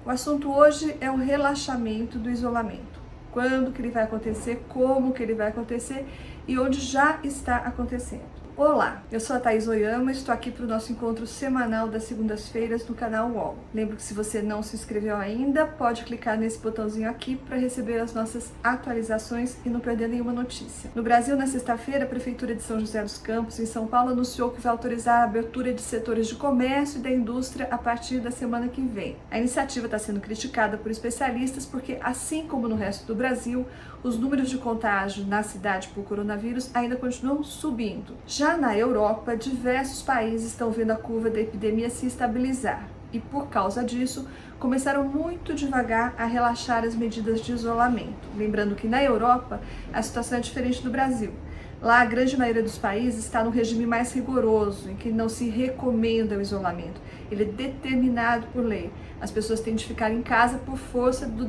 O assunto hoje é o relaxamento do isolamento. Quando que ele vai acontecer, como que ele vai acontecer e onde já está acontecendo. Olá, eu sou a Thaís Oyama, estou aqui para o nosso encontro semanal das segundas-feiras no canal UOL. Lembro que se você não se inscreveu ainda, pode clicar nesse botãozinho aqui para receber as nossas atualizações e não perder nenhuma notícia. No Brasil, na sexta-feira, a Prefeitura de São José dos Campos, em São Paulo, anunciou que vai autorizar a abertura de setores de comércio e da indústria a partir da semana que vem. A iniciativa está sendo criticada por especialistas porque, assim como no resto do Brasil, os números de contágio na cidade por coronavírus ainda continuam subindo. Já na Europa, diversos países estão vendo a curva da epidemia se estabilizar e, por causa disso, começaram muito devagar a relaxar as medidas de isolamento. Lembrando que na Europa a situação é diferente do Brasil. Lá, a grande maioria dos países está no regime mais rigoroso, em que não se recomenda o isolamento. Ele é determinado por lei. As pessoas têm de ficar em casa por força de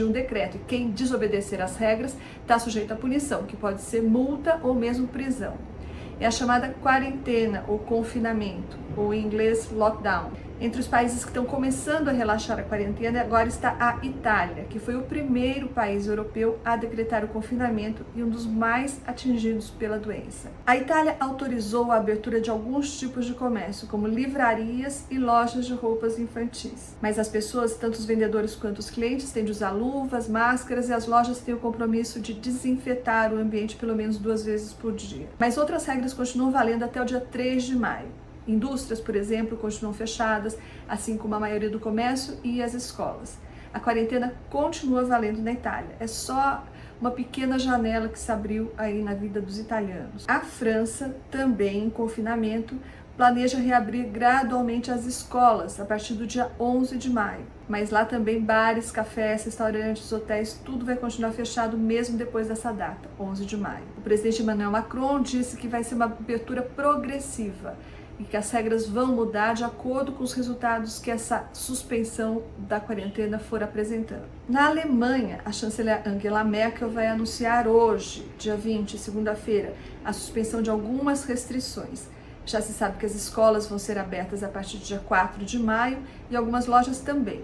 um decreto. E quem desobedecer às regras está sujeito à punição, que pode ser multa ou mesmo prisão. É a chamada quarentena ou confinamento, ou em inglês lockdown. Entre os países que estão começando a relaxar a quarentena, agora está a Itália, que foi o primeiro país europeu a decretar o confinamento e um dos mais atingidos pela doença. A Itália autorizou a abertura de alguns tipos de comércio, como livrarias e lojas de roupas infantis. Mas as pessoas, tanto os vendedores quanto os clientes, têm de usar luvas, máscaras e as lojas têm o compromisso de desinfetar o ambiente pelo menos 2 vezes por dia. Mas outras regras continuam valendo até o dia 3 de maio. Indústrias, por exemplo, continuam fechadas, assim como a maioria do comércio e as escolas. A quarentena continua valendo na Itália. É só uma pequena janela que se abriu aí na vida dos italianos. A França, também em confinamento, planeja reabrir gradualmente as escolas a partir do dia 11 de maio. Mas lá também bares, cafés, restaurantes, hotéis, tudo vai continuar fechado mesmo depois dessa data, 11 de maio. O presidente Emmanuel Macron disse que vai ser uma abertura progressiva e que as regras vão mudar de acordo com os resultados que essa suspensão da quarentena for apresentando. Na Alemanha, a chanceler Angela Merkel vai anunciar hoje, dia 20, segunda-feira, a suspensão de algumas restrições. Já se sabe que as escolas vão ser abertas a partir do dia 4 de maio e algumas lojas também.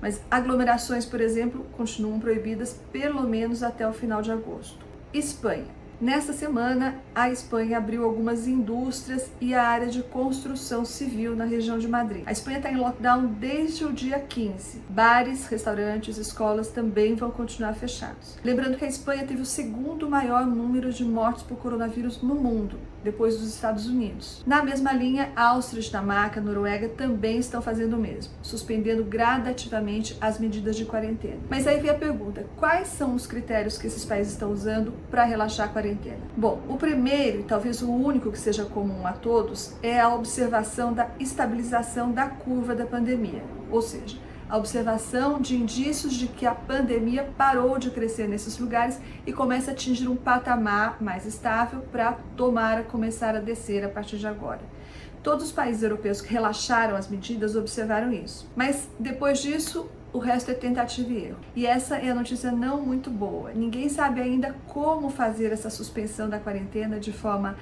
Mas aglomerações, por exemplo, continuam proibidas pelo menos até o final de agosto. Espanha. Nesta semana, a Espanha abriu algumas indústrias e a área de construção civil na região de Madrid. A Espanha está em lockdown desde o dia 15. Bares, restaurantes, escolas também vão continuar fechados. Lembrando que a Espanha teve o segundo maior número de mortes por coronavírus no mundo, depois dos Estados Unidos. Na mesma linha, Áustria, Dinamarca, Noruega também estão fazendo o mesmo, suspendendo gradativamente as medidas de quarentena. Mas aí vem a pergunta, quais são os critérios que esses países estão usando para relaxar a quarentena? Bom, o primeiro, e talvez o único que seja comum a todos, é a observação da estabilização da curva da pandemia, ou seja, a observação de indícios de que a pandemia parou de crescer nesses lugares e começa a atingir um patamar mais estável para começar a descer a partir de agora. Todos os países europeus que relaxaram as medidas observaram isso, mas depois disso o resto é tentativa e erro. E essa é a notícia não muito boa. Ninguém sabe ainda como fazer essa suspensão da quarentena de forma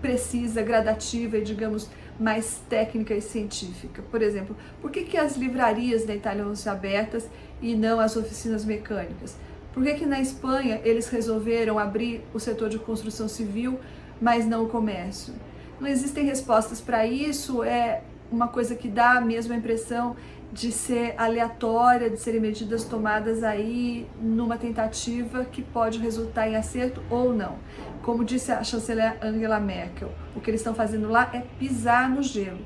precisa, gradativa e, digamos, mais técnica e científica. Por exemplo, por que as livrarias na Itália vão ser abertas e não as oficinas mecânicas? Por que na Espanha eles resolveram abrir o setor de construção civil, mas não o comércio? Não existem respostas para isso, é uma coisa que dá mesmo a impressão de ser aleatória, de serem medidas tomadas aí numa tentativa que pode resultar em acerto ou não. Como disse a chanceler Angela Merkel, o que eles estão fazendo lá é pisar no gelo.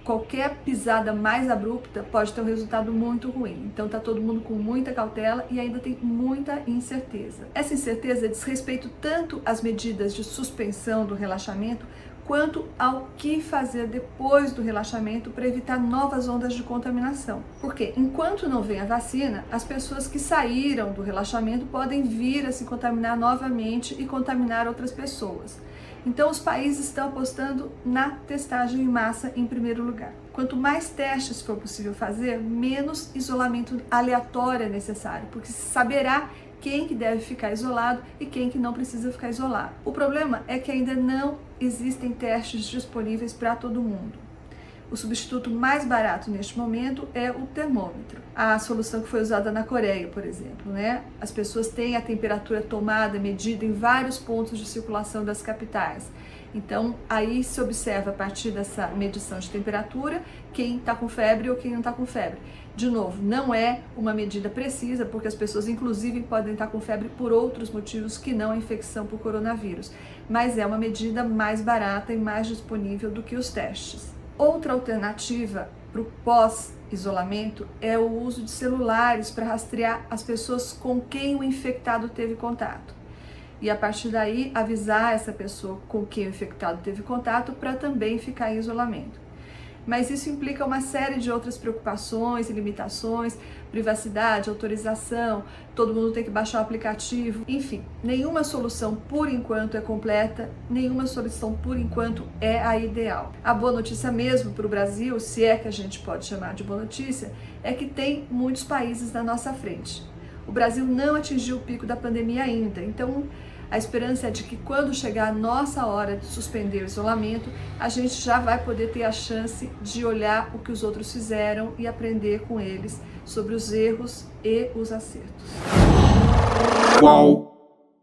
Qualquer pisada mais abrupta pode ter um resultado muito ruim. Então está todo mundo com muita cautela e ainda tem muita incerteza. Essa incerteza diz respeito tanto às medidas de suspensão do relaxamento, quanto ao que fazer depois do relaxamento para evitar novas ondas de contaminação. Porque enquanto não vem a vacina, as pessoas que saíram do relaxamento podem vir a se contaminar novamente e contaminar outras pessoas. Então os países estão apostando na testagem em massa em primeiro lugar. Quanto mais testes for possível fazer, menos isolamento aleatório é necessário, porque se saberá quem que deve ficar isolado e quem que não precisa ficar isolado. O problema é que ainda não existem testes disponíveis para todo mundo. O substituto mais barato neste momento é o termômetro. A solução que foi usada na Coreia, por exemplo, né? As pessoas têm a temperatura tomada, medida em vários pontos de circulação das capitais. Então, aí se observa a partir dessa medição de temperatura quem está com febre ou quem não está com febre. De novo, não é uma medida precisa, porque as pessoas, inclusive, podem estar com febre por outros motivos que não a infecção por coronavírus, mas é uma medida mais barata e mais disponível do que os testes. Outra alternativa para o pós-isolamento é o uso de celulares para rastrear as pessoas com quem o infectado teve contato. E a partir daí avisar essa pessoa com quem o infectado teve contato para também ficar em isolamento. Mas isso implica uma série de outras preocupações e limitações, privacidade, autorização, todo mundo tem que baixar o aplicativo, enfim, nenhuma solução por enquanto é completa, nenhuma solução por enquanto é a ideal. A boa notícia mesmo para o Brasil, se é que a gente pode chamar de boa notícia, é que tem muitos países na nossa frente. O Brasil não atingiu o pico da pandemia ainda, então a esperança é de que quando chegar a nossa hora de suspender o isolamento, a gente já vai poder ter a chance de olhar o que os outros fizeram e aprender com eles sobre os erros e os acertos. Uau!